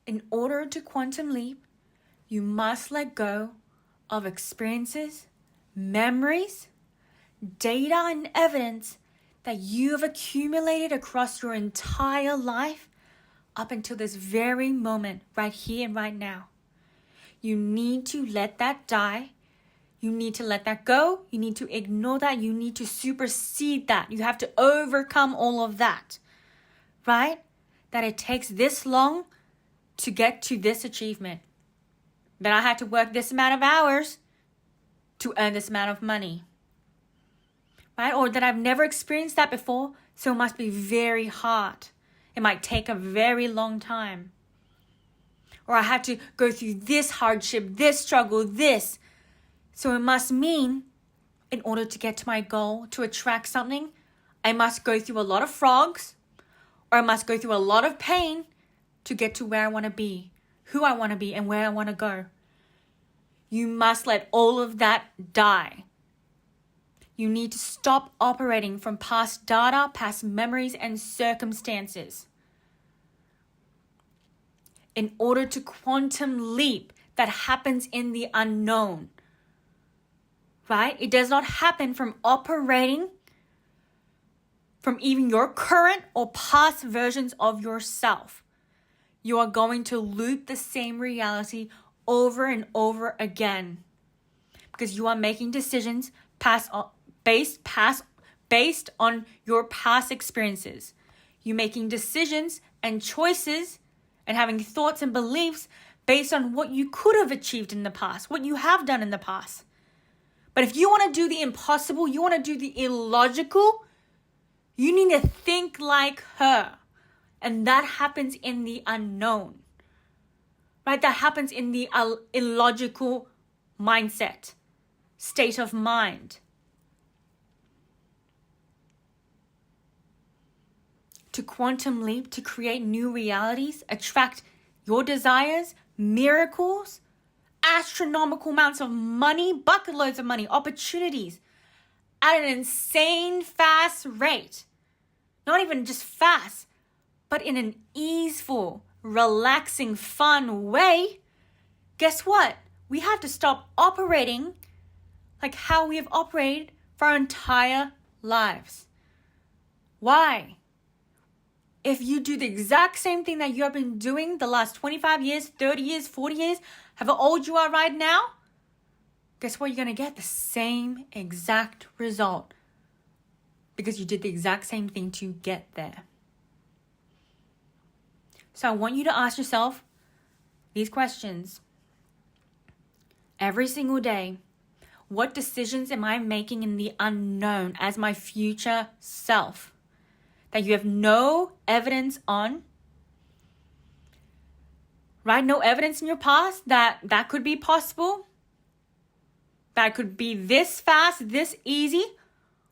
In order to quantum leap, you must let go of experiences, memories, data, and evidence that you have accumulated across your entire life up until this very moment, right here and right now. You need to let that die. You need to let that go. You need to ignore that. You need to supersede that. You have to overcome all of that, right? That it takes this long to get to this achievement. That I had to work this amount of hours to earn this amount of money, right? Or that I've never experienced that before, so it must be very hard. It might take a very long time. Or I had to go through this hardship, this struggle, this. So it must mean, in order to get to my goal, to attract something, I must go through a lot of frogs, or I must go through a lot of pain to get to where I want to be, who I want to be, and where I want to go. You must let all of that die. You need to stop operating from past data, past memories, and circumstances. In order to quantum leap, that happens in the unknown, right? It does not happen from operating from even your current or past versions of yourself. You are going to loop the same reality over and over again because you are making decisions based on your past experiences. You're making decisions and choices and having thoughts and beliefs based on what you could have achieved in the past, what you have done in the past. But if you want to do the impossible, you want to do the illogical, you need to think like her. And that happens in the unknown, right? That happens in the illogical mindset, state of mind. To quantum leap, to create new realities, attract your desires, miracles, astronomical amounts of money, bucket loads of money, opportunities at an insane fast rate. Not even just fast, but in an easeful, relaxing, fun way. Guess what? We have to stop operating like how we have operated for our entire lives. Why? If you do the exact same thing that you have been doing the last 25 years, 30 years, 40 years, however old you are right now, guess what? You're going to get the same exact result because you did the exact same thing to get there. So I want you to ask yourself these questions every single day. What decisions am I making in the unknown as my future self that you have no evidence on? Right? No evidence in your past that could be possible. That could be this fast, this easy.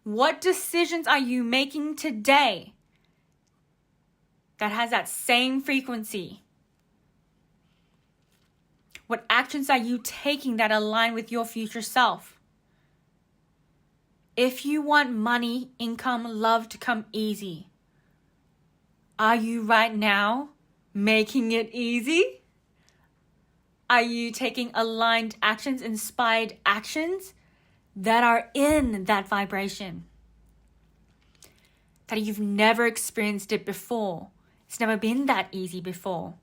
What decisions are you making today that has that same frequency? What actions are you taking that align with your future self? If you want money, income, love to come easy, are you right now making it easy? Are you taking aligned actions, inspired actions that are in that vibration? That you've never experienced it before. It's never been that easy before.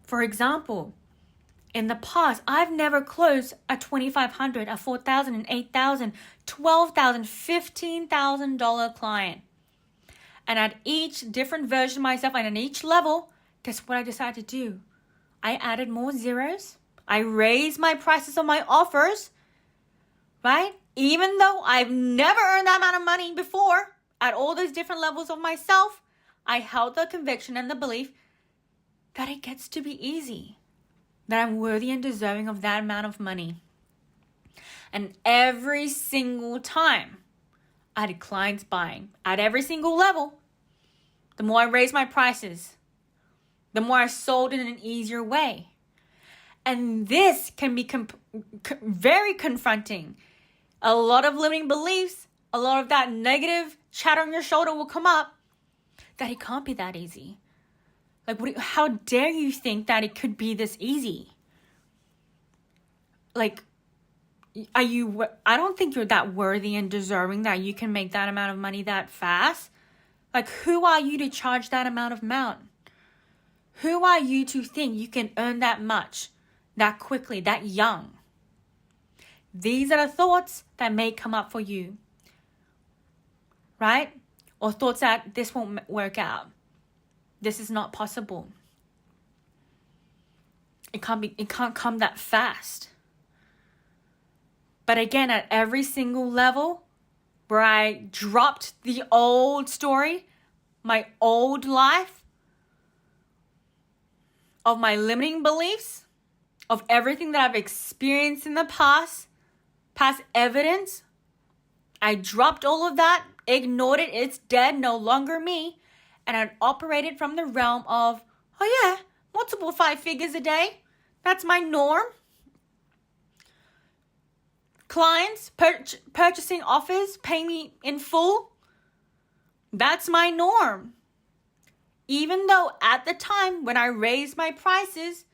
For example, in the past, I've never closed a $2,500, a $4,000, an $8,000, $12,000, $15,000 client. And at each different version of myself and at each level, guess what I decided to do? I added more zeros. I raised my prices on my offers, right? Even though I've never earned that amount of money before, at all those different levels of myself, I held the conviction and the belief that it gets to be easy, that I'm worthy and deserving of that amount of money. And every single time I had clients buying at every single level, the more I raised my prices, the more I sold in an easier way. And this can be very confronting. A lot of limiting beliefs, a lot of that negative chatter on your shoulder will come up that it can't be that easy. Like, how dare you think that it could be this easy? Like, I don't think you're that worthy and deserving that you can make that amount of money that fast. Like, who are you to charge that amount? Who are you to think you can earn that much, that quickly, that young? These are the thoughts that may come up for you, right? Or thoughts that this won't work out. This is not possible. It can't come that fast. But again, at every single level where I dropped the old story, my old life, of my limiting beliefs, of everything that I've experienced in the past evidence, I dropped all of that, ignored it, it's dead, no longer me, and I operated from the realm of, oh yeah, multiple 5 figures a day. That's my norm. Clients, purchasing offers, pay me in full. That's my norm. Even though at the time when I raised my prices,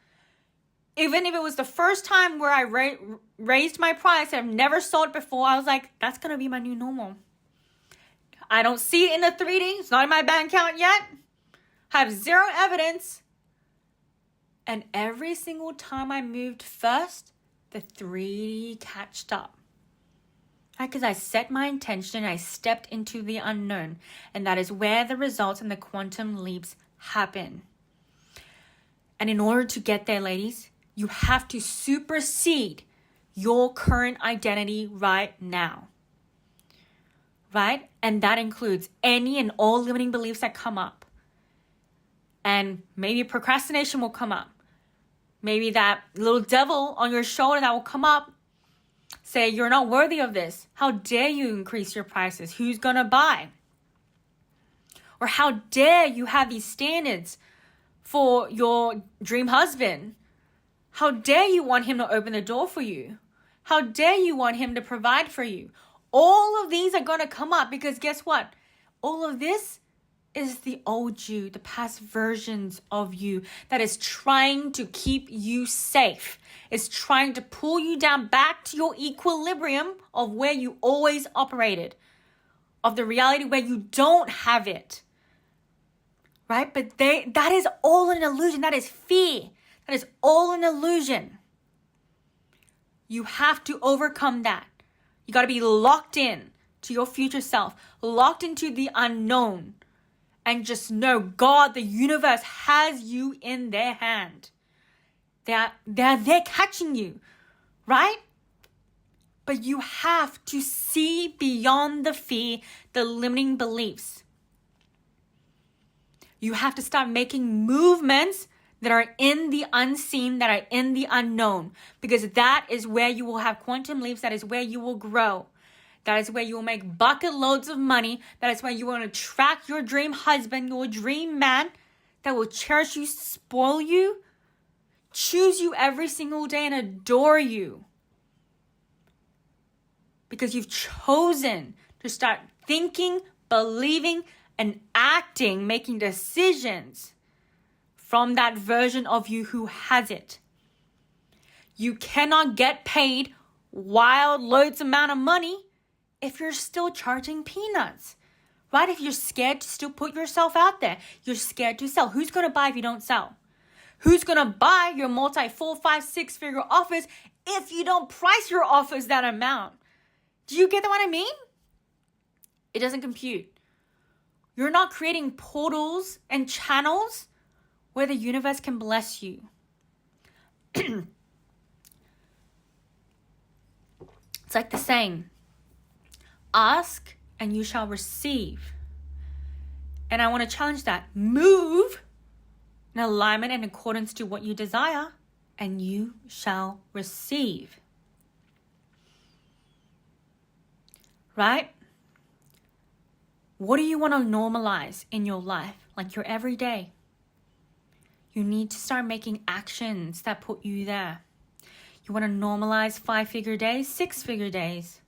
even if it was the first time where I raised my price, I've never sold before, I was like, that's going to be my new normal. I don't see it in the 3D. It's not in my bank account yet. I have zero evidence. And every single time I moved first, the 3D catched up. Right? Because I set my intention, I stepped into the unknown. And that is where the results and the quantum leaps happen. And in order to get there, ladies, you have to supersede your current identity right now. Right? And that includes any and all limiting beliefs that come up. And maybe procrastination will come up. Maybe that little devil on your shoulder that will come up, say, you're not worthy of this. How dare you increase your prices? Who's going to buy? Or how dare you have these standards for your dream husband? How dare you want him to open the door for you? How dare you want him to provide for you? All of these are going to come up because guess what? All of this is the old you, the past versions of you that is trying to keep you safe. It's trying to pull you down back to your equilibrium of where you always operated, of the reality where you don't have it. Right? But that is all an illusion. That is fear. That is all an illusion. You have to overcome that. You got to be locked in to your future self, locked into the unknown. And just know God, the universe has you in their hand. They're catching you, right? But you have to see beyond the fear, the limiting beliefs. You have to start making movements that are in the unseen, that are in the unknown. Because that is where you will have quantum leaps. That is where you will grow. That is where you will make bucket loads of money. That is where you want to attract your dream husband, your dream man that will cherish you, spoil you, choose you every single day and adore you. Because you've chosen to start thinking, believing, and acting, making decisions from that version of you who has it. You cannot get paid wild loads amount of money if you're still charging peanuts, right? If you're scared to still put yourself out there, you're scared to sell. Who's going to buy if you don't sell? Who's going to buy your multi-4, 5, 6-figure offers if you don't price your offers that amount? Do you get what I mean? It doesn't compute. You're not creating portals and channels where the universe can bless you. It's like the saying, ask and you shall receive. And I want to challenge that. Move in alignment and accordance to what you desire, and you shall receive. Right? What do you want to normalize in your life, like your everyday? You need to start making actions that put you there. You want to normalize 5-figure days, 6-figure days.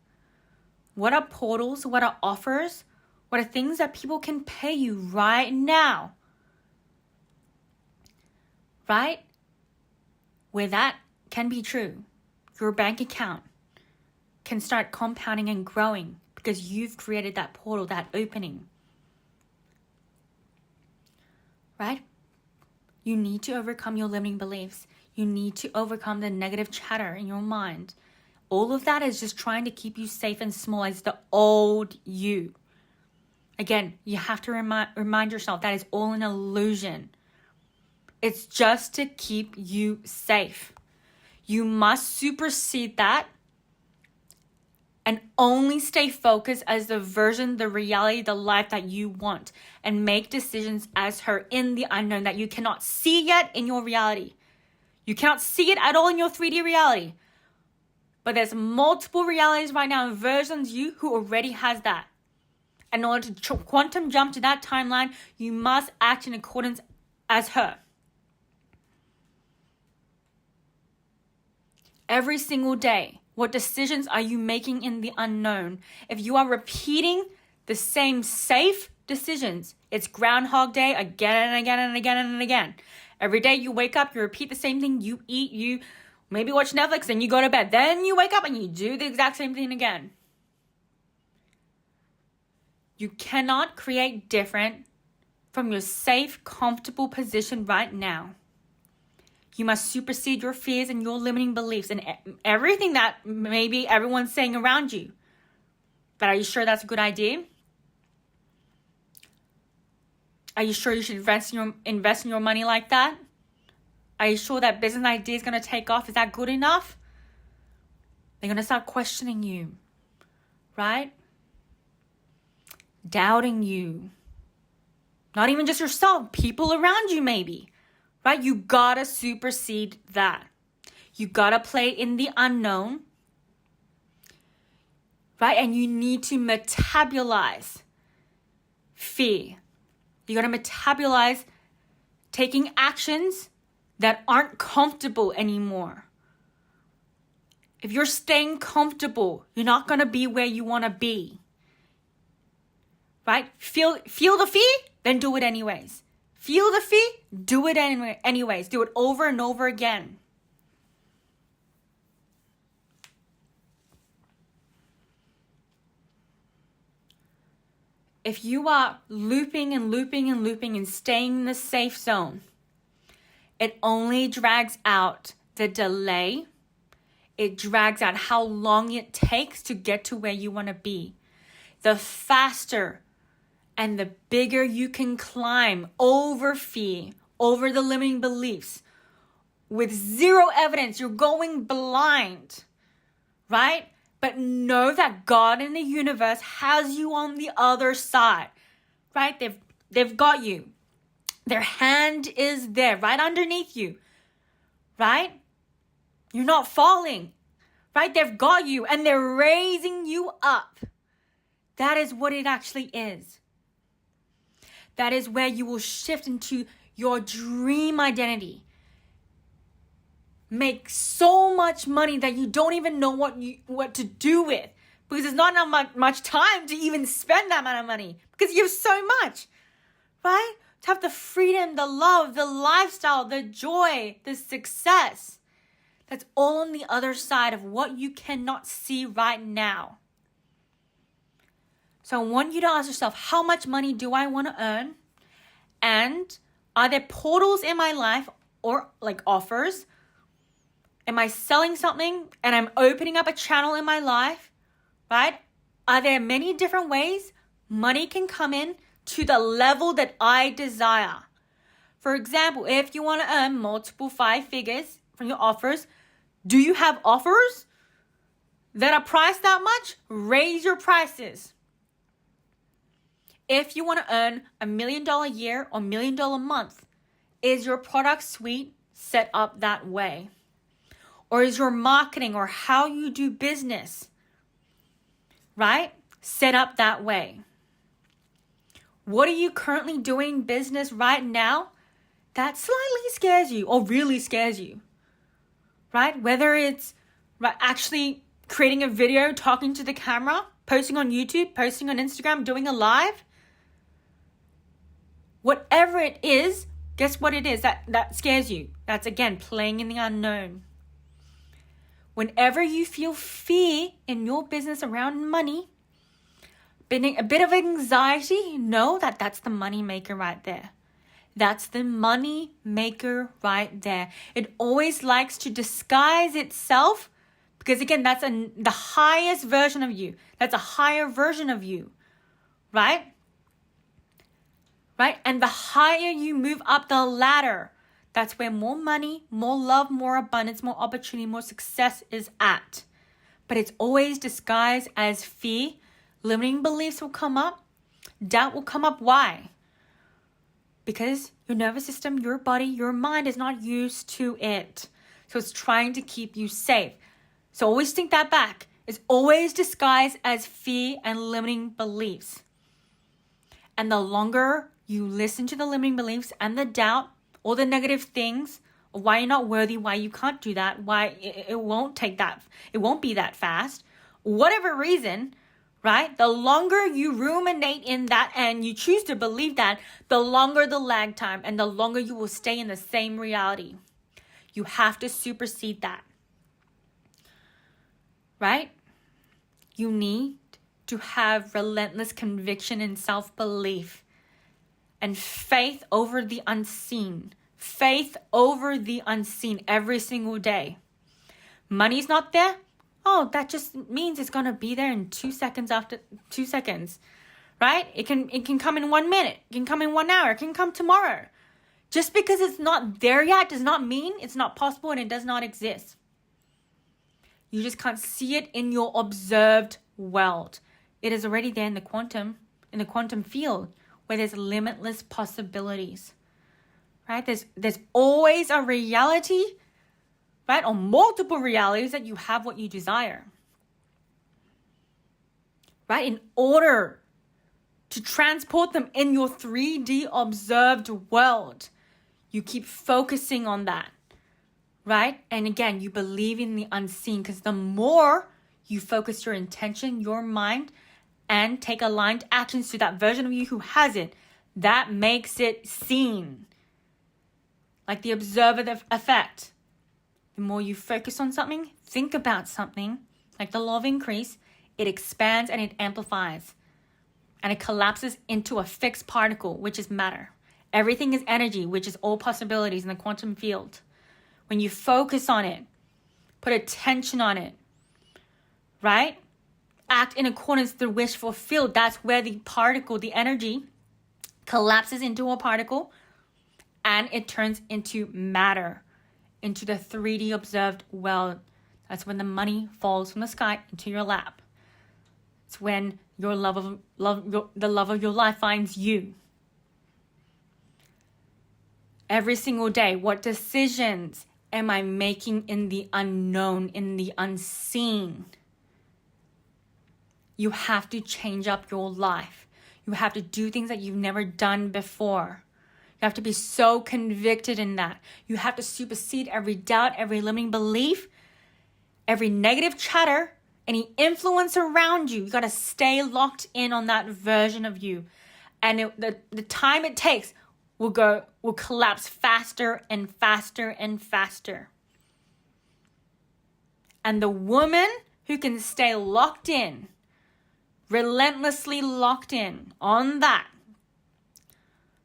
What are portals? What are offers? What are things that people can pay you right now right? Where that can be true. Your bank account can start compounding and growing because you've created that portal, that opening. Right? You need to overcome your limiting beliefs. You need to overcome the negative chatter in your mind. All of that is just trying to keep you safe and small as the old you. Again, you have to remind yourself that is all an illusion. It's just to keep you safe. You must supersede that and only stay focused as the version, the reality, the life that you want, and make decisions as her in the unknown that you cannot see yet in your reality. You cannot see it at all in your 3D reality. But there's multiple realities right now and versions of you who already has that. In order to quantum jump to that timeline, you must act in accordance as her. Every single day, what decisions are you making in the unknown? If you are repeating the same safe decisions, it's Groundhog Day again and again and again and again. Every day you wake up, you repeat the same thing, you eat, you maybe watch Netflix, then you go to bed. Then you wake up and you do the exact same thing again. You cannot create different from your safe, comfortable position right now. You must supersede your fears and your limiting beliefs and everything that maybe everyone's saying around you. But are you sure that's a good idea? Are you sure you should invest in your money like that? Are you sure that business idea is going to take off? Is that good enough? They're going to start questioning you, right? Doubting you. Not even just yourself, people around you maybe, right? You gotta supersede that. You gotta play in the unknown, right? And you need to metabolize fear. You gotta metabolize taking actions that aren't comfortable anymore. If you're staying comfortable, you're not gonna be where you wanna be. Right? Feel the fear, then do it anyways. Feel the fear, do it anyways. Do it over and over again. If you are looping and looping and looping and staying in the safe zone, it only drags out the delay. It drags out how long it takes to get to where you want to be. The faster and the bigger you can climb over fear, over the limiting beliefs, with zero evidence, you're going blind, right? But know that God in the universe has you on the other side, right? They've got you. Their hand is there, right underneath you, right? You're not falling, right? They've got you and they're raising you up. That is what it actually is. That is where you will shift into your dream identity. Make so much money that you don't even know what to do with. Because there's not much time to even spend that amount of money. Because you have so much. Right? To have the freedom, the love, the lifestyle, the joy, the success. That's all on the other side of what you cannot see right now. So I want you to ask yourself, how much money do I want to earn? And are there portals in my life or like offers? Am I selling something and I'm opening up a channel in my life? Right? Are there many different ways money can come in to the level that I desire? For example, if you want to earn multiple 5 figures from your offers, do you have offers that are priced that much? Raise your prices. If you want to earn $1 million a year or $1 million a month, is your product suite set up that way? Or is your marketing or how you do business, right, set up that way? What are you currently doing business right now that slightly scares you or really scares you, right? Whether it's actually creating a video, talking to the camera, posting on YouTube, posting on Instagram, doing a live. Whatever it is, Guess what it is that scares you? That's, again, playing in the unknown. Whenever you feel fear in your business around money, a bit of anxiety, know that that's the money maker right there. That's the money maker right there. It always likes to disguise itself because, again, that's the highest version of you. That's a higher version of you, right? Right? And the higher you move up the ladder, that's where more money, more love, more abundance, more opportunity, more success is at. But it's always disguised as fear. Limiting beliefs will come up. Doubt will come up. Why? Because your nervous system, your body, your mind is not used to it. So it's trying to keep you safe. So always think that back. It's always disguised as fear and limiting beliefs. And the longer you listen to the limiting beliefs and the doubt, all the negative things, why you're not worthy, why you can't do that, why it won't be that fast, whatever reason, right? The longer you ruminate in that and you choose to believe that, the longer the lag time and the longer you will stay in the same reality. You have to supersede that, right? You need to have relentless conviction and self-belief and faith over the unseen. Faith over the unseen every single day. Money's not there? Oh, that just means it's going to be there in 2 seconds after 2 seconds, right? It can come in 1 minute. It can come in 1 hour. It can come tomorrow. Just because it's not there yet does not mean it's not possible and it does not exist. You just can't see it in your observed world. It is already there in the quantum field where there's limitless possibilities, right? There's always a reality, right? Or multiple realities that you have what you desire, right? In order to transport them in your 3D observed world, you keep focusing on that, right? And again, you believe in the unseen because the more you focus your intention, your mind, and take aligned actions to that version of you who has it, that makes it seen. Like the observer effect. The more you focus on something, think about something, like the law of increase, it expands and it amplifies. And it collapses into a fixed particle, which is matter. Everything is energy, which is all possibilities in the quantum field. When you focus on it, put attention on it, right? Act in accordance with the wish fulfilled. That's where the particle, the energy, collapses into a particle and it turns into matter, into the 3D observed world. That's when the money falls from the sky into your lap. It's when the love of your life finds you. Every single day, what decisions am I making in the unknown, in the unseen? You have to change up your life. You have to do things that you've never done before. You have to be so convicted in that. You have to supersede every doubt, every limiting belief, every negative chatter, any influence around you. You got to stay locked in on that version of you. And the time it takes will collapse faster and faster and faster. And the woman who can stay locked in, relentlessly locked in on that,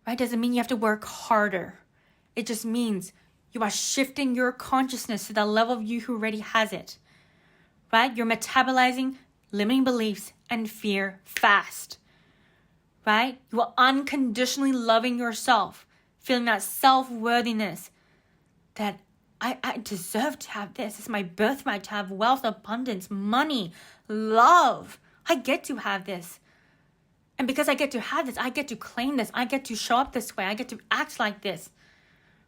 right? Doesn't mean you have to work harder. It just means you are shifting your consciousness to the level of you who already has it, right? You're metabolizing limiting beliefs and fear fast, right? You are unconditionally loving yourself, feeling that self-worthiness that I deserve to have this. It's my birthright to have wealth, abundance, money, love. I get to have this. And because I get to have this, I get to claim this. I get to show up this way. I get to act like this.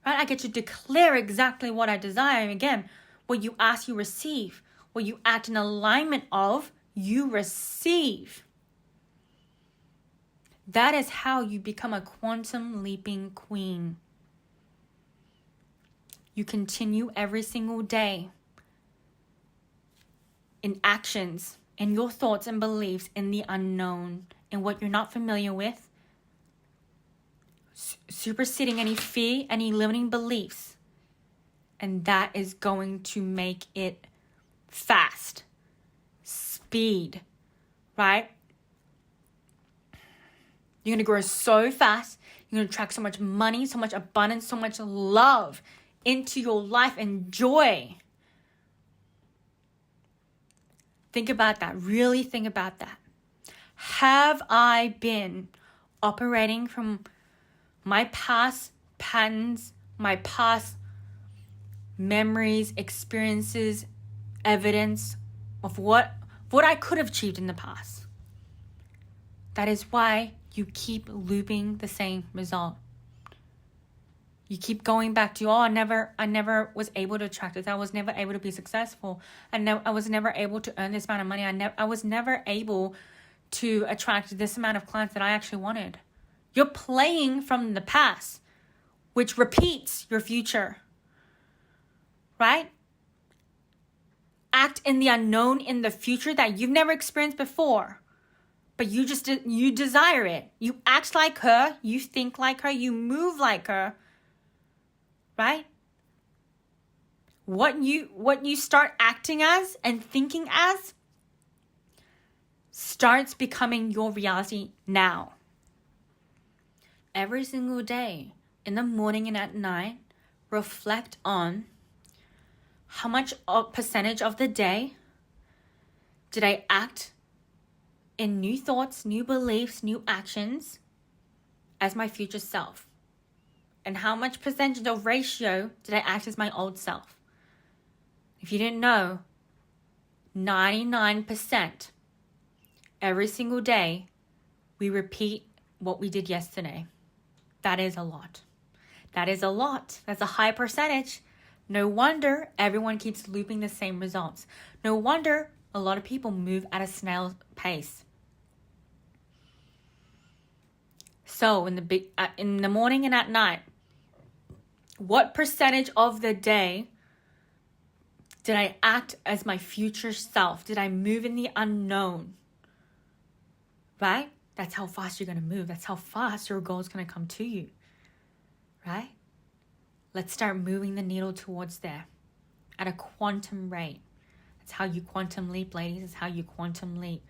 Right? I get to declare exactly what I desire. And again, what you ask, you receive. What you act in alignment of, you receive. That is how you become a quantum leaping queen. You continue every single day in actions, in your thoughts and beliefs, in the unknown, in what you're not familiar with, superseding any fear, any limiting beliefs. And that is going to make it fast. Speed, right? You're going to grow so fast. You're going to attract so much money, so much abundance, so much love into your life and joy. Think about that. Really think about that. Have I been operating from my past patterns, my past memories, experiences, evidence of what I could have achieved in the past? That is why you keep looping the same result. You keep going back to, I never was able to attract this. I was never able to be successful. I was never able to earn this amount of money. I was never able to attract this amount of clients that I actually wanted. You're playing from the past, which repeats your future, right? Act in the unknown in the future that you've never experienced before. But you desire it. You act like her. You think like her. You move like her. Right? What you start acting as and thinking as starts becoming your reality now. Every single day, in the morning and at night, reflect on how much percentage of the day did I act in new thoughts, new beliefs, new actions as my future self? And how much percentage of ratio did I act as my old self? If you didn't know, 99% every single day we repeat what we did yesterday. That is a lot. That is a lot. That's a high percentage. No wonder everyone keeps looping the same results. No wonder a lot of people move at a snail's pace. So in the morning and at night, what percentage of the day did I act as my future self? Did I move in the unknown? Right? That's how fast you're going to move. That's how fast your goal is going to come to you. Right? Let's start moving the needle towards there at a quantum rate. That's how you quantum leap, ladies. That's how you quantum leap.